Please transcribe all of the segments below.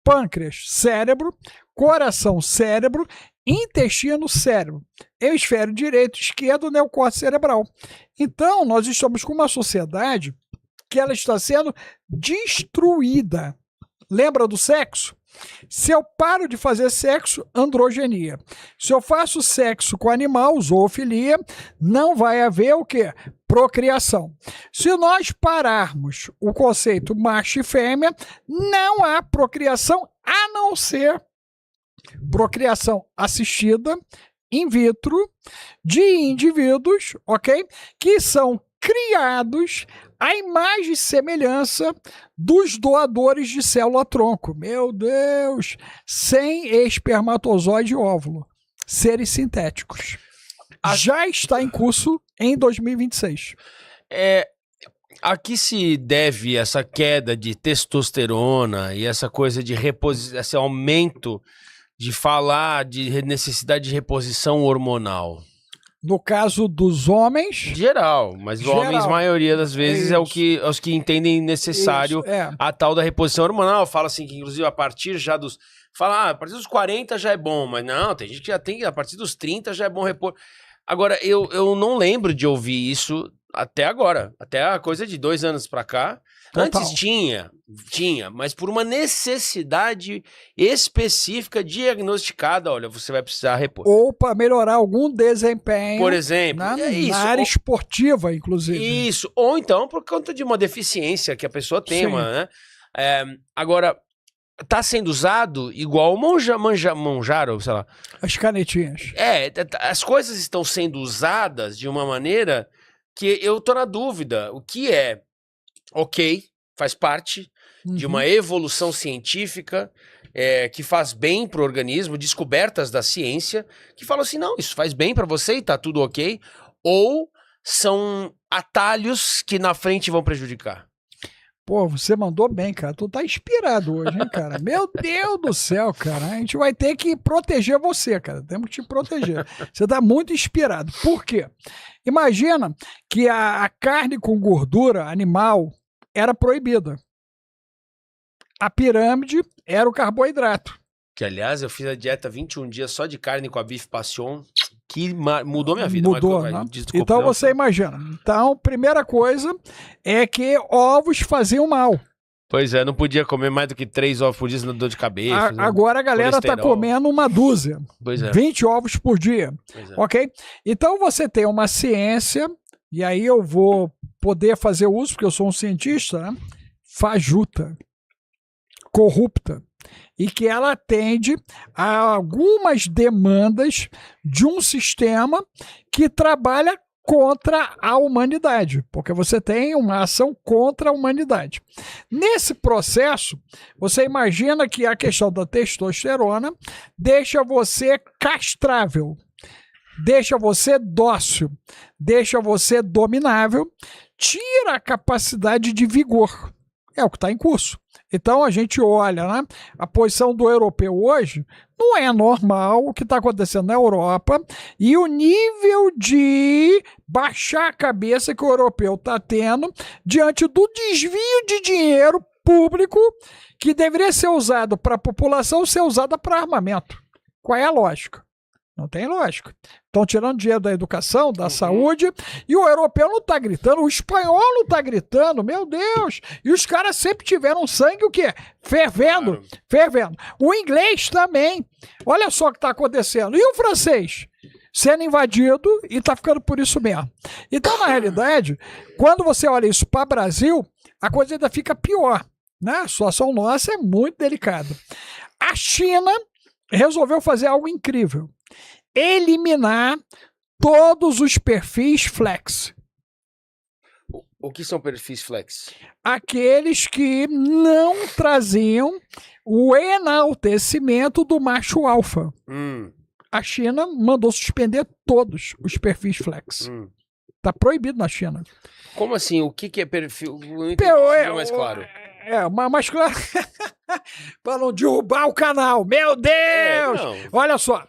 pâncreas, cérebro, coração, cérebro, intestino, cérebro, hemisfério direito, esquerdo, neocórtex cerebral. Então, nós estamos com uma sociedade que ela está sendo destruída. Lembra do sexo? Se eu paro de fazer sexo, androgenia. Se eu faço sexo com animal, zoofilia, não vai haver o quê? Procriação. Se nós pararmos o conceito macho e fêmea, não há procriação, a não ser procriação assistida, in vitro, de indivíduos, ok? Que são criados à imagem e semelhança dos doadores de célula-tronco. Meu Deus! Sem espermatozoide e óvulo. Seres sintéticos. Já está em curso em 2026. A que se deve essa queda de testosterona e essa coisa de esse aumento de falar de necessidade de reposição hormonal? No caso dos homens... Geral, mas os homens, maioria das vezes, os que entendem necessário a tal da reposição hormonal. Fala assim, que inclusive a partir já dos... Fala, a partir dos 40 já é bom, mas não, tem gente que já tem, a partir dos 30 já é bom repor. Agora, eu não lembro de ouvir isso até agora, até a coisa de 2 anos pra cá. Total. Antes tinha, mas por uma necessidade específica, diagnosticada, olha, você vai precisar repor. Ou para melhorar algum desempenho. Por exemplo. Na área esportiva, inclusive. Isso, ou então por conta de uma deficiência que a pessoa tem, né? Agora, tá sendo usado igual o Monjaro, sei lá. As canetinhas. As coisas estão sendo usadas de uma maneira que eu tô na dúvida. O que é? Ok, faz parte de uma evolução científica que faz bem para o organismo, descobertas da ciência, que falam assim, não, isso faz bem para você e tá tudo ok, ou são atalhos que na frente vão prejudicar? Pô, você mandou bem, cara. Tu tá inspirado hoje, hein, cara? Meu Deus do céu, cara. A gente vai ter que proteger você, cara. Temos que te proteger. Você tá muito inspirado. Por quê? Imagina que a carne com gordura animal era proibida. A pirâmide era o carboidrato. Que, aliás, eu fiz a dieta 21 dias só de carne com a bife passion, que mudou minha vida. Mudou, né? Desculpa, então você imagina. Então, primeira coisa é que ovos faziam mal. Pois é, não podia comer mais do que 3 ovos por dia, senão dor de cabeça. Agora a galera tá comendo uma dúzia. Pois é. 20 ovos por dia. Ok? Então você tem uma ciência, e aí eu vou poder fazer uso, porque eu sou um cientista, né? Fajuta. Corrupta. E que ela atende a algumas demandas de um sistema que trabalha contra a humanidade, porque você tem uma ação contra a humanidade. Nesse processo, você imagina que a questão da testosterona deixa você castrável, deixa você dócil, deixa você dominável, tira a capacidade de vigor. É o que está em curso. Então a gente olha, né? A posição do europeu hoje não é normal o que está acontecendo na Europa e o nível de baixar a cabeça que o europeu está tendo diante do desvio de dinheiro público que deveria ser usado para a população ser usado para armamento. Qual é a lógica? Não tem lógica. Estão tirando dinheiro da educação, da saúde, e o europeu não está gritando, o espanhol não está gritando, meu Deus! E os caras sempre tiveram sangue o quê? Fervendo, fervendo. O inglês também. Olha só o que está acontecendo. E o francês? Sendo invadido e está ficando por isso mesmo. Então, na realidade, quando você olha isso para o Brasil, a coisa ainda fica pior, né? A situação nossa é muito delicada. A China resolveu fazer algo incrível. Eliminar todos os perfis flex. O que são perfis flex? Aqueles que não traziam o enaltecimento do macho alfa. A China mandou suspender todos os perfis flex. Tá proibido na China. Como assim? O que é perfil? Não entendi, mais claro. Mas claro, para não derrubar o canal. Meu Deus! Olha só,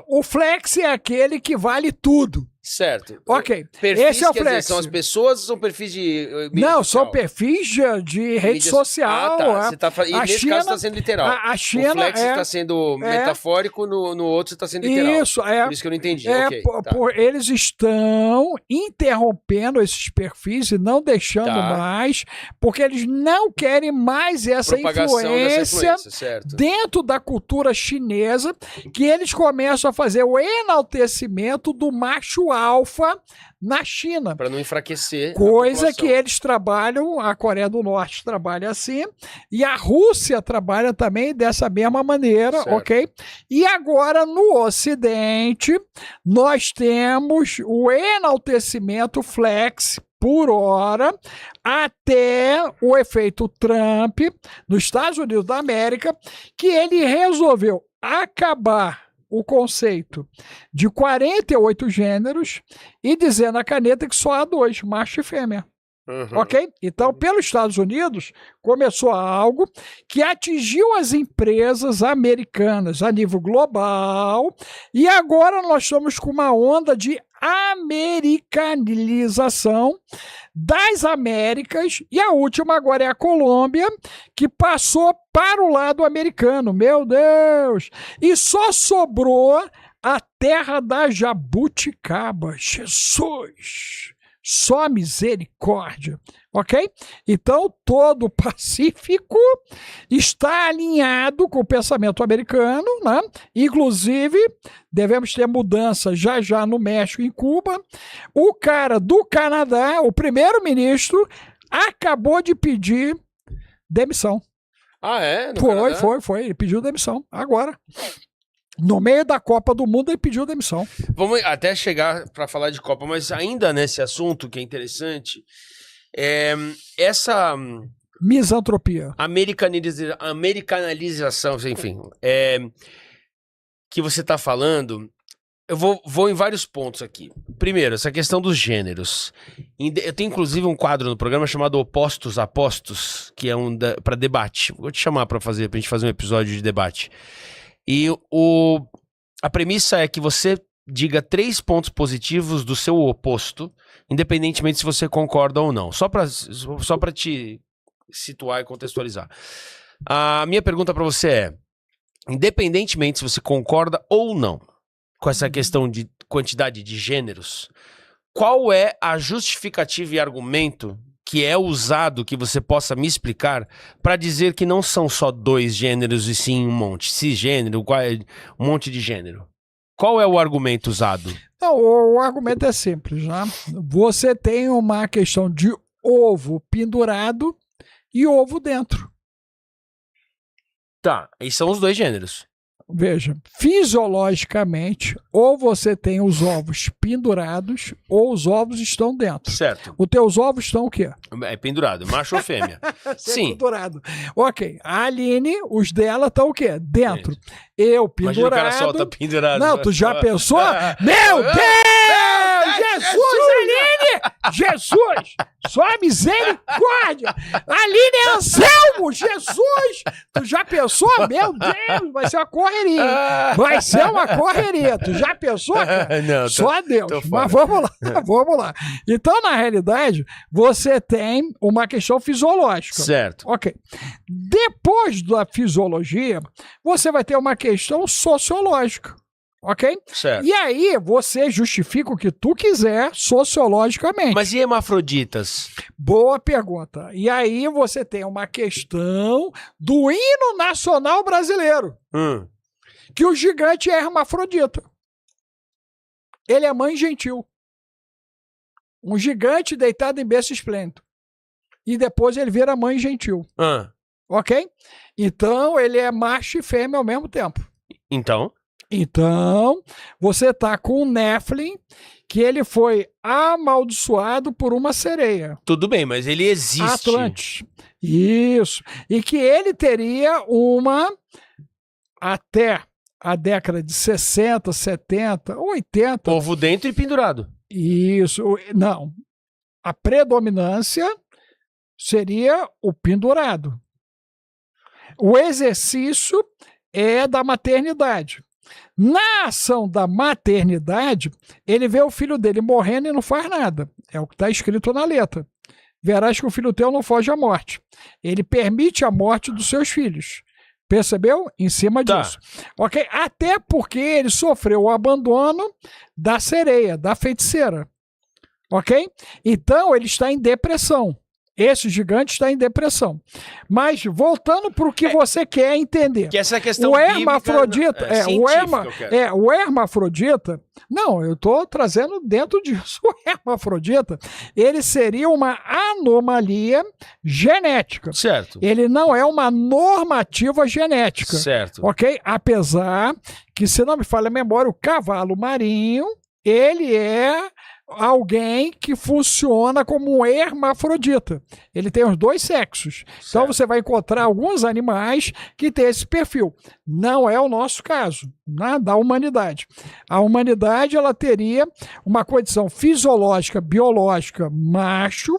o flex é aquele que vale tudo. Certo. Ok. Perfis, Esse é o quer dizer, Flex. são as pessoas ou são perfis de mídia Não, social? são perfis de rede social. Ah, tá. Você tá e A nesse China, caso está sendo literal. A China o Flex está sendo metafórico, no outro está sendo literal. Isso, é. Por isso que eu não entendi. Ok, tá. Eles estão interrompendo esses perfis e não deixando mais, porque eles não querem mais essa influência certo. dentro da cultura chinesa, que eles começam a fazer o enaltecimento do macho alfa na China. Para não enfraquecer. Coisa que eles trabalham, a Coreia do Norte trabalha assim, e a Rússia trabalha também dessa mesma maneira, certo. ok? E agora, no Ocidente, nós temos o enaltecimento flex por hora, até o efeito Trump, nos Estados Unidos da América, que ele resolveu acabar o conceito de 48 gêneros e dizer na caneta que só há 2, macho e fêmea. Ok? Então, pelos Estados Unidos, começou algo que atingiu as empresas americanas a nível global, e agora nós estamos com uma onda de americanização das Américas, e a última agora é a Colômbia, que passou para o lado americano, meu Deus! E só sobrou a terra da jabuticaba, Jesus! Só misericórdia, ok? Então, todo o Pacífico está alinhado com o pensamento americano, né? Inclusive, devemos ter mudança já no México e em Cuba. O cara do Canadá, o primeiro-ministro, acabou de pedir demissão. Ah, é? Foi. Ele pediu demissão, agora. No meio da Copa do Mundo, ele pediu demissão. Vamos até chegar para falar de Copa, mas ainda nesse assunto que é interessante, essa misantropia, americanalização, enfim, que você está falando, eu vou em vários pontos aqui. Primeiro, essa questão dos gêneros. Eu tenho inclusive um quadro no programa chamado Opostos a Postos, que é para debate. Vou te chamar para a gente fazer um episódio de debate. E a premissa é que você diga 3 pontos positivos do seu oposto, independentemente se você concorda ou não. Só para te situar e contextualizar. A minha pergunta para você é, independentemente se você concorda ou não com essa questão de quantidade de gêneros, qual é a justificativa e argumento que é usado, que você possa me explicar, para dizer que não são só 2 gêneros e sim um monte, cisgênero, um monte de gênero? Qual é o argumento usado? Não, o argumento é simples, né? Você tem uma questão de ovo pendurado e ovo dentro. Tá, e são os 2 gêneros. Veja, fisiologicamente, ou você tem os ovos pendurados, ou os ovos estão dentro. Certo. Os teus ovos estão o quê? É pendurado, macho ou fêmea. Sim. Pendurado. Ok. A Aline, os dela estão o quê? Dentro. Eu pendurado. Imagina o cara solta pendurado. Não, tu já pensou? Meu Deus! Jesus, Aline! Jesus! Só misericórdia! Aline é Anselmo! Jesus! Tu já pensou? Meu Deus! Vai ser uma correria. Vai ser uma correria. Tu já pensou? Não, só Deus. Mas vamos lá. Então, na realidade, você tem uma questão fisiológica. Certo. Ok. Depois da fisiologia, você vai ter uma questão sociológica. Ok? Certo. E aí você justifica o que tu quiser sociologicamente. Mas e hermafroditas? Boa pergunta. E aí você tem uma questão do hino nacional brasileiro. Que o gigante é hermafrodita. Ele é mãe gentil. Um gigante deitado em berço esplêndido. E depois ele vira mãe gentil. Ok? Então ele é macho e fêmea ao mesmo tempo. Então, você está com o Nephilim, que ele foi amaldiçoado por uma sereia. Tudo bem, mas ele existe. Atlantis. Isso. E que ele teria até a década de 60, 70, 80... Ovo dentro e pendurado. Isso. Não. A predominância seria o pendurado. O exercício é da maternidade. Na ação da maternidade, ele vê o filho dele morrendo e não faz nada. É o que está escrito na letra. Verás que o filho teu não foge à morte. Ele permite a morte dos seus filhos. Percebeu? Em cima disso. Ok? Até porque ele sofreu o abandono da sereia, da feiticeira. Ok? Então ele está em depressão. Esse gigante está em depressão. Mas voltando para o que você quer entender. Que essa questão o hermafrodita, bíblica, o hermafrodita, não, eu estou trazendo dentro disso. O hermafrodita, ele seria uma anomalia genética. Certo. Ele não é uma normativa genética. Certo. Ok? Apesar que, se não me falha a memória, o cavalo marinho, ele é alguém que funciona como um hermafrodita. Ele tem os dois sexos. Certo. Então você vai encontrar alguns animais que têm esse perfil. Não é o nosso caso, né, da humanidade. A humanidade ela teria uma condição fisiológica, biológica, macho,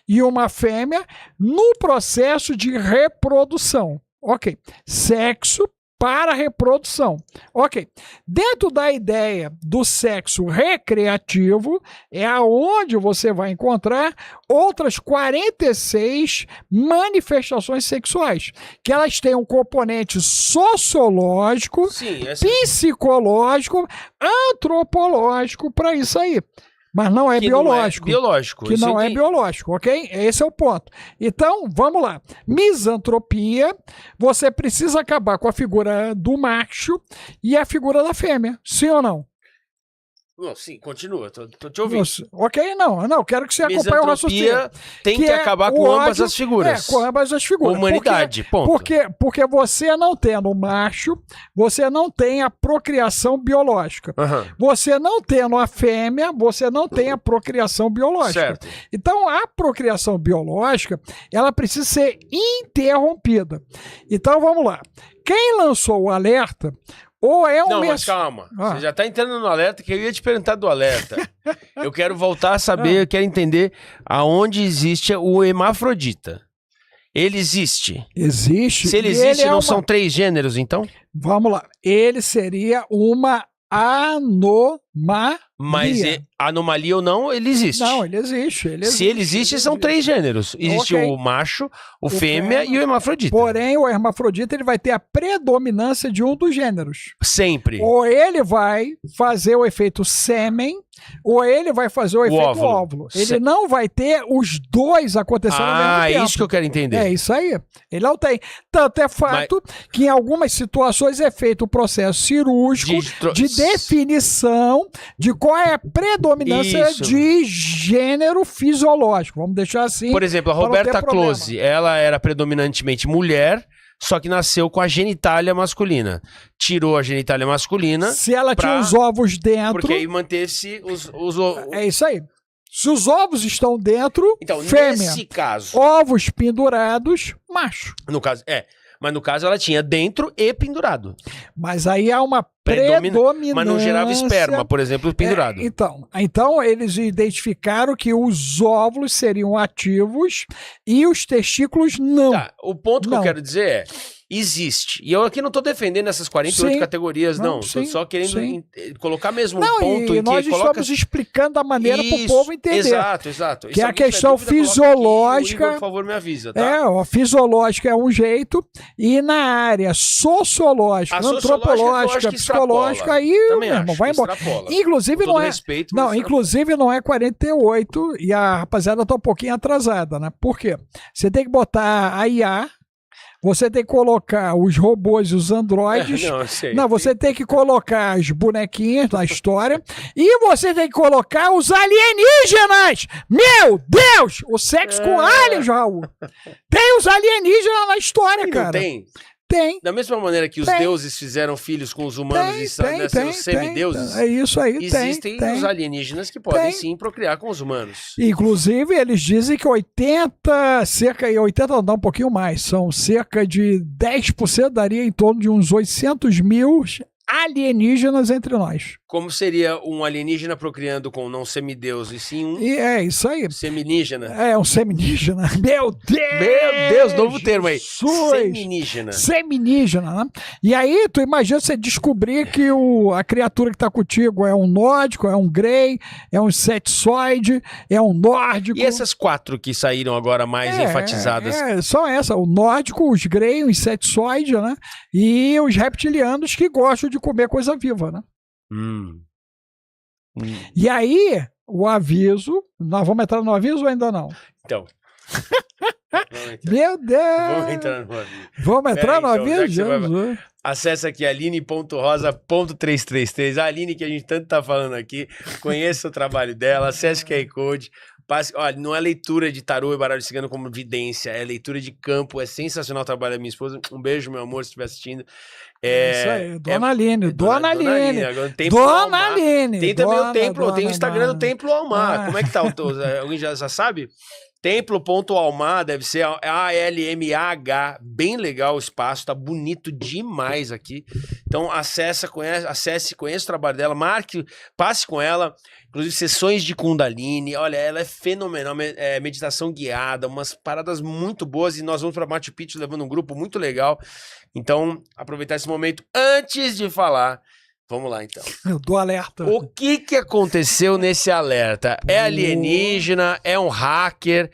e uma fêmea no processo de reprodução. Ok. Sexo para reprodução. Ok. Dentro da ideia do sexo recreativo, é aonde você vai encontrar outras 46 manifestações sexuais, que elas têm um componente sociológico, psicológico, antropológico para isso aí. Mas não é biológico. Não é biológico. Que não é biológico, ok? Esse é o ponto. Então, vamos lá. Misantropia, você precisa acabar com a figura do macho e a figura da fêmea. Sim ou não? Não, sim, continua, tô te ouvindo. Ok, não, quero que você acompanhe o raciocínio. Tem que acabar com ambas as figuras. Com ambas as figuras. Humanidade, ponto. Porque você não tendo o macho, você não tem a procriação biológica. Você não tendo a fêmea, você não tem a procriação biológica. Certo. Então, a procriação biológica, ela precisa ser interrompida. Então, vamos lá. Quem lançou o alerta... Mas calma. Você já está entrando no alerta que eu ia te perguntar do alerta. Eu quero voltar a saber, eu quero entender aonde existe o hermafrodita. Ele existe? Existe. Se ele existe, não são 3 gêneros, então? Vamos lá. Ele seria uma anomalia. Mas anomalia ou não, ele existe. Não, ele existe. Se ele existe, são 3 gêneros. Existe o macho, o fêmea e o hermafrodita. Porém, o hermafrodita ele vai ter a predominância de um dos gêneros. Sempre. Ou ele vai fazer o efeito sêmen, ou ele vai fazer o efeito óvulo. Ele não vai ter os dois acontecendo ao mesmo tempo. É isso que eu quero entender. É isso aí. Ele não tem. Tanto é fato que em algumas situações é feito o processo cirúrgico de definição de qual é a predominância de gênero fisiológico. Vamos deixar assim. Por exemplo, a Roberta Close, ela era predominantemente mulher, só que nasceu com a genitália masculina. Tirou a genitália masculina. Se ela tinha os ovos dentro. Porque aí manteve-se os É isso aí. Se os ovos estão dentro, então, fêmea. Nesse caso. Ovos pendurados, macho. No caso, mas no caso ela tinha dentro e pendurado. Mas aí há uma predominância. Mas não gerava esperma, por exemplo, pendurado. Então eles identificaram que os óvulos seriam ativos e os testículos não. Tá, o ponto que eu quero dizer é, existe. E eu aqui não estou defendendo essas 48 categorias, não. Estou só querendo colocar mesmo um ponto em que nós estamos explicando a maneira para o povo entender. Exato. Que é a questão fisiológica. Igor, por favor, me avisa, tá? A fisiológica é um jeito e na área sociológica, antropológica, psicológica, aí vai embora. Inclusive não é, respeito, inclusive não é 48 e a rapaziada está um pouquinho atrasada, né? Por quê? Você tem que botar a IA. Você tem que colocar os robôs e os androides. Você tem que colocar as bonequinhas da história. E você tem que colocar os alienígenas! Meu Deus! O sexo com aliens, Raul. Tem os alienígenas na história, cara. Tem. Tem. Da mesma maneira que os deuses fizeram filhos com os humanos e são semideuses. É isso aí. Existem os alienígenas que podem sim procriar com os humanos. Inclusive, eles dizem que um pouquinho mais, são cerca de 10%, daria em torno de uns 800 mil alienígenas entre nós. Como seria um alienígena procriando com não semideus, e sim um Isso aí. seminígena? Um seminígena. Meu Deus, novo termo aí. Seminígena. Seminígena, né? E aí, tu imagina você descobrir que a criatura que tá contigo é um nórdico, é um grey, é um cetizoide, é um nórdico. E essas 4 que saíram agora mais enfatizadas? São essas. O nórdico, os grey, o cetizoide, né? E os reptilianos que gostam de comer coisa viva, né? E aí, o aviso... Nós vamos entrar no aviso ou ainda não? Então... Meu Deus! Vamos entrar no aviso. Vamos entrar no aviso? Acesse aqui aline.rosa.333. A Aline, que a gente tanto tá falando aqui, conheça o trabalho dela, acesse o QR Code. Olha, não é leitura de tarô e baralho cigano como vidência, é leitura de campo, é sensacional o trabalho da minha esposa. Um beijo, meu amor, se estiver assistindo. Isso aí, Dona Aline, Dona Aline. Dona Aline. Tem também o templo, tem o Instagram do Templo Almar. Como é que tá? Alguém já sabe? Templo.almar, deve ser ALMAH, bem legal o espaço, tá bonito demais aqui. Então acesse, conheça o trabalho dela, marque, passe com ela, inclusive sessões de Kundalini, olha, ela é fenomenal, meditação guiada, umas paradas muito boas, e nós vamos para Machu Picchu levando um grupo muito legal. Então, aproveitar esse momento antes de falar. Vamos lá, então. Eu dou alerta. O que aconteceu nesse alerta? É alienígena? É um hacker?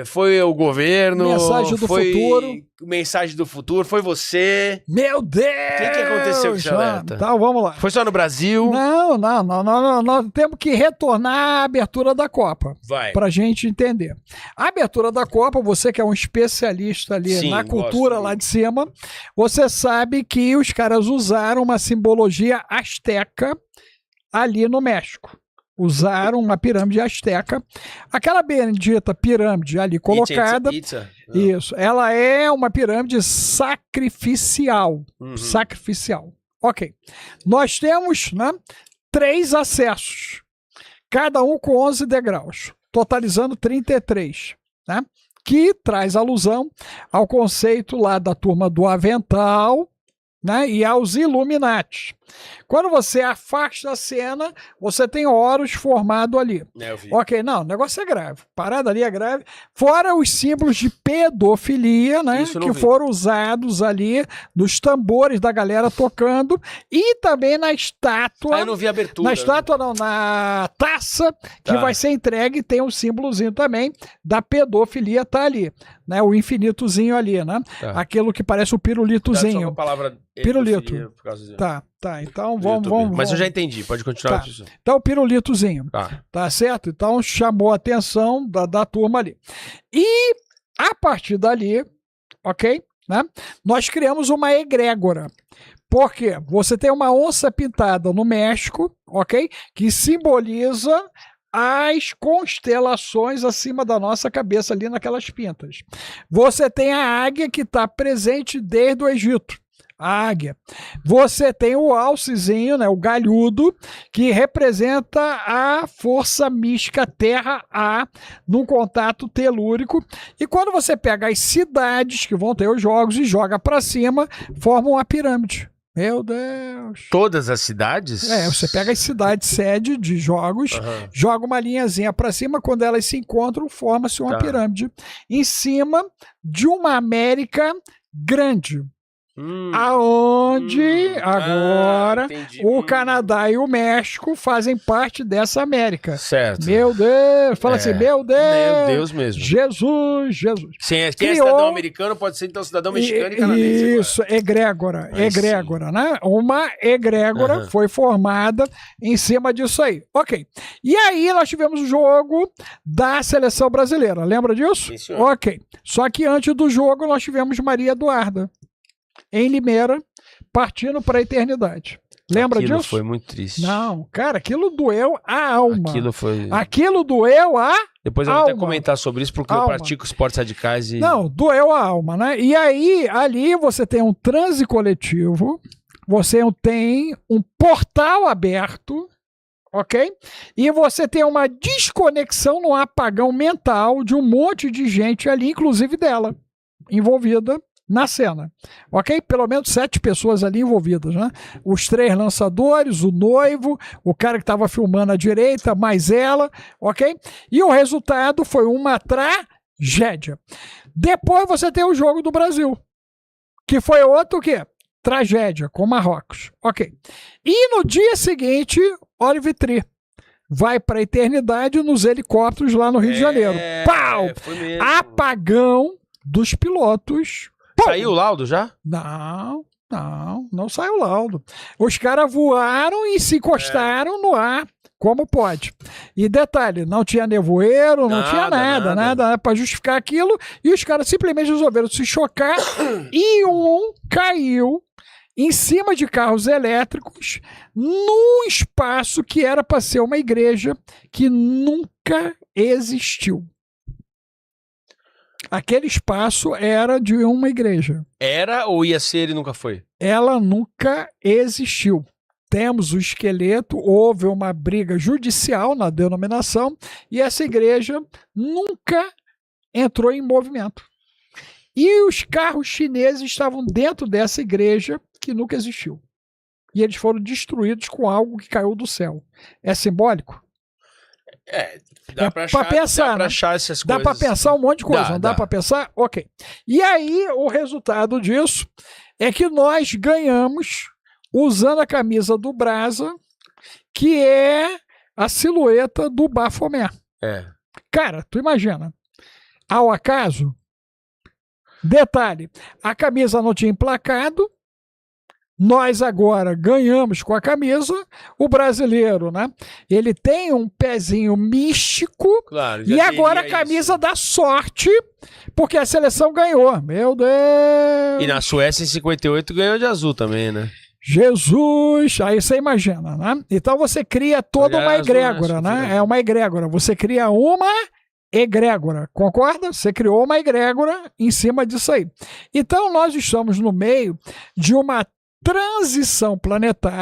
Foi o governo? Mensagem do futuro. Mensagem do futuro? Foi você? Meu Deus! O que aconteceu com esse alerta? Então, vamos lá. Foi só no Brasil? Não. Nós temos que retornar à abertura da Copa. Vai. Pra gente entender. A abertura da Copa, você que é um especialista ali na cultura lá de cima, você sabe que os caras usaram uma simbologia asteca ali no México. Usaram uma pirâmide asteca. Aquela bendita pirâmide ali colocada. Isso. Ela é uma pirâmide sacrificial. Sacrificial. Ok. Nós temos 3 acessos. Cada um com 11 degraus. Totalizando 33. Né? Que traz alusão ao conceito lá da turma do Avental, né? E aos Illuminati. Quando você afasta a cena, você tem Horus formado ali. Ok, não, o negócio é grave. Parada ali é grave. Fora os símbolos de pedofilia, né? Que foram usados ali nos tambores da galera tocando. E também na estátua. Eu não vi a abertura. Na estátua, não, na taça que vai ser entregue, tem um símbolozinho também da pedofilia, tá ali. Né? O infinitozinho ali, né? Aquilo que parece o pirulitozinho. Só a palavra pirulito. Tá, então vamos. Mas eu já entendi, pode continuar. Então, o pirulitozinho. Tá certo? Então, chamou a atenção da turma ali. E, a partir dali, ok? Né? Nós criamos uma egrégora. Por quê? Você tem uma onça pintada no México, ok? Que simboliza as constelações acima da nossa cabeça ali naquelas pintas. Você tem a águia que está presente desde o Egito. A águia. Você tem o alcezinho, né, o galhudo, que representa a força mística Terra-A num contato telúrico. E quando você pega as cidades que vão ter os jogos e joga para cima, formam uma pirâmide. Meu Deus. Todas as cidades? Você pega as cidades sede de jogos, joga uma linhazinha para cima, quando elas se encontram, forma-se uma pirâmide em cima de uma América grande. Aonde agora o Canadá e o México fazem parte dessa América. Certo. Meu Deus, fala assim, meu Deus. Meu Deus mesmo. Jesus. Quem é cidadão americano pode ser então cidadão mexicano e canadense. Isso, egrégora, né? Uma egrégora foi formada em cima disso aí. Ok. E aí nós tivemos o jogo da seleção brasileira, lembra disso? Sim, senhor. Ok. Só que antes do jogo nós tivemos Maria Eduarda em Limeira, partindo para a eternidade. Lembra disso? Aquilo foi muito triste. Não, cara, aquilo doeu a alma. Aquilo doeu a Depois eu vou até comentar sobre isso, porque eu pratico esportes radicais e... Não, doeu a alma, né? E aí, ali você tem um transe coletivo, você tem um portal aberto, ok? E você tem uma desconexão no apagão mental de um monte de gente ali, inclusive dela, envolvida na cena, ok? Pelo menos 7 pessoas ali envolvidas, né? Os 3 lançadores, o noivo, o cara que estava filmando à direita, mais ela, ok? E o resultado foi uma tragédia. Depois você tem o jogo do Brasil, que foi outro o quê? Tragédia, com Marrocos, ok? E no dia seguinte, Olive Tree vai para a eternidade nos helicópteros lá no Rio de Janeiro. Pau! Apagão dos pilotos. Pum! Saiu o laudo já? Não saiu o laudo. Os caras voaram e se encostaram no ar, como pode. E detalhe, não tinha nevoeiro, não tinha nada para justificar aquilo, e os caras simplesmente resolveram se chocar e um caiu em cima de carros elétricos num espaço que era para ser uma igreja que nunca existiu. Aquele espaço era de uma igreja. Era ou ia ser e nunca foi? Ela nunca existiu. Temos o esqueleto, houve uma briga judicial na denominação e essa igreja nunca entrou em movimento. E os carros chineses estavam dentro dessa igreja que nunca existiu. E eles foram destruídos com algo que caiu do céu. É simbólico? Dá pra achar essas coisas. Dá pra pensar um monte de coisa, não dá pra pensar? Ok. E aí, o resultado disso é que nós ganhamos usando a camisa do Brasa, que é a silhueta do Bafomé. Cara, tu imagina. Ao acaso, detalhe, a camisa não tinha emplacado, nós agora ganhamos com a camisa, o brasileiro, né? Ele tem um pezinho místico, claro, e agora a camisa dá sorte, porque a seleção ganhou. Meu Deus! E na Suécia, em 58, ganhou de azul também, né? Jesus! Aí você imagina, né? Então você cria toda uma egrégora, né? É uma egrégora. Você cria uma egrégora, concorda? Você criou uma egrégora em cima disso aí. Então nós estamos no meio de uma transição planetária